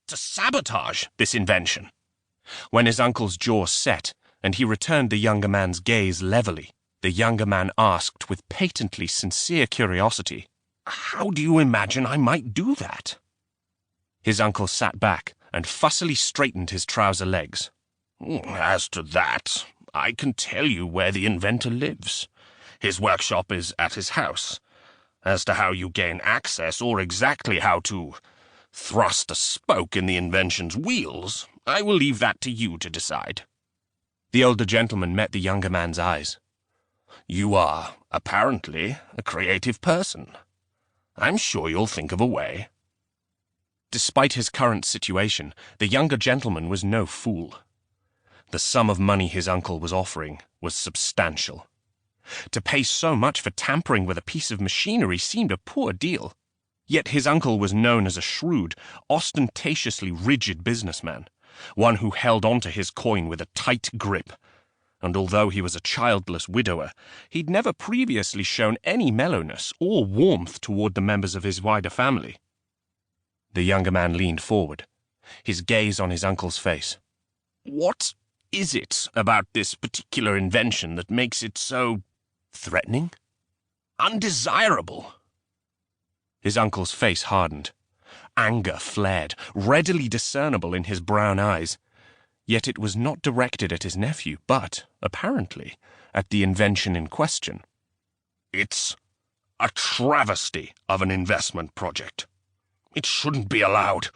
to sabotage this invention. When his uncle's jaw set, and he returned the younger man's gaze levelly, the younger man asked with patently sincere curiosity, "How do you imagine I might do that?" His uncle sat back and fussily straightened his trouser legs. "As to that, I can tell you where the inventor lives. His workshop is at his house. As to how you gain access or exactly how to thrust a spoke in the invention's wheels, I will leave that to you to decide." The older gentleman met the younger man's eyes. "You are, apparently, a creative person. I'm sure you'll think of a way." Despite his current situation, the younger gentleman was no fool. The sum of money his uncle was offering was substantial. To pay so much for tampering with a piece of machinery seemed a poor deal. Yet his uncle was known as a shrewd, ostentatiously rigid businessman, one who held onto his coin with a tight grip. And although he was a childless widower, he'd never previously shown any mellowness or warmth toward the members of his wider family. The younger man leaned forward, his gaze on his uncle's face. "What is it about this particular invention that makes it so threatening? Undesirable?" His uncle's face hardened. Anger flared, readily discernible in his brown eyes. Yet it was not directed at his nephew, but, apparently, at the invention in question. "It's a travesty of an investment project. It shouldn't be allowed,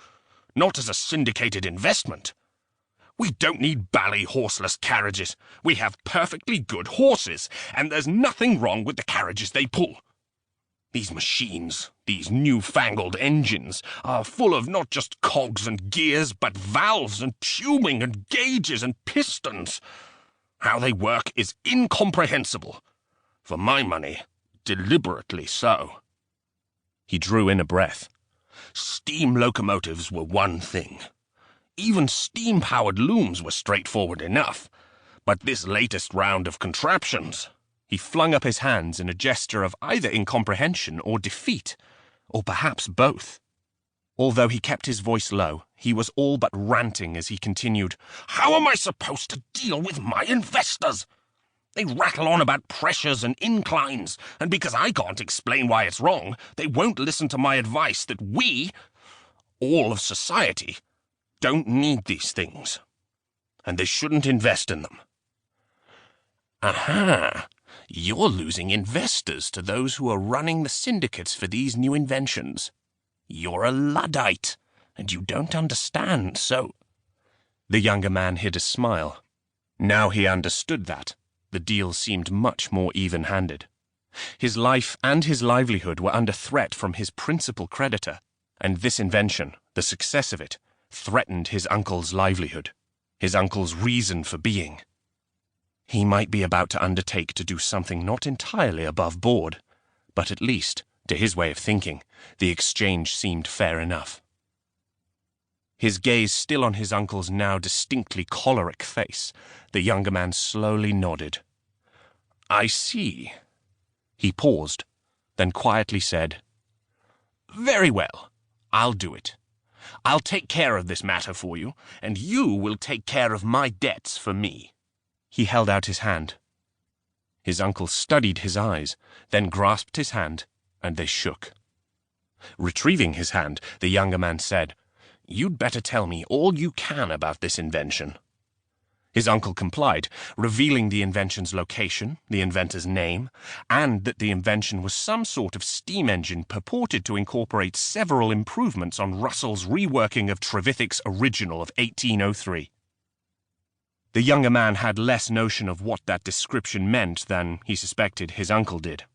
not as a syndicated investment. We don't need bally horseless carriages. We have perfectly good horses, and there's nothing wrong with the carriages they pull. These machines, these newfangled engines, are full of not just cogs and gears, but valves and tubing and gauges and pistons. How they work is incomprehensible. For my money, deliberately so." He drew in a breath. Steam locomotives were one thing. Even steam-powered looms were straightforward enough. But this latest round of contraptions... He flung up his hands in a gesture of either incomprehension or defeat, or perhaps both. Although he kept his voice low, he was all but ranting as he continued, "How am I supposed to deal with my investors? They rattle on about pressures and inclines, and because I can't explain why it's wrong, they won't listen to my advice that we, all of society, don't need these things, and they shouldn't invest in them." "Aha! You're losing investors to those who are running the syndicates for these new inventions. You're a Luddite, and you don't understand, so—" The younger man hid a smile. Now he understood that. The deal seemed much more even-handed. His life and his livelihood were under threat from his principal creditor, and this invention, the success of it, threatened his uncle's livelihood, his uncle's reason for being. He might be about to undertake to do something not entirely above board, but at least, to his way of thinking, the exchange seemed fair enough. His gaze still on his uncle's now distinctly choleric face, the younger man slowly nodded. "I see." He paused, then quietly said, "Very well, I'll do it. I'll take care of this matter for you, and you will take care of my debts for me." He held out his hand. His uncle studied his eyes, then grasped his hand, and they shook. Retrieving his hand, the younger man said, "You'd better tell me all you can about this invention." His uncle complied, revealing the invention's location, the inventor's name, and that the invention was some sort of steam engine purported to incorporate several improvements on Russell's reworking of Trevithick's original of 1803. The younger man had less notion of what that description meant than, he suspected, his uncle did.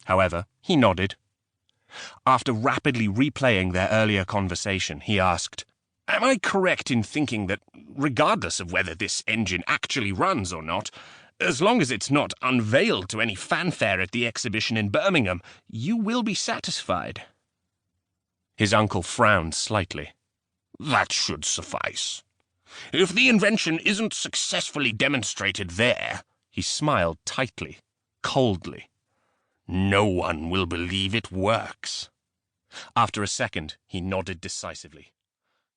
However, he nodded. After rapidly replaying their earlier conversation, he asked, "Am I correct in thinking that, regardless of whether this engine actually runs or not, as long as it's not unveiled to any fanfare at the exhibition in Birmingham, you will be satisfied?" His uncle frowned slightly. "That should suffice. If the invention isn't successfully demonstrated there," he smiled tightly, coldly, "no one will believe it works." After a second, he nodded decisively.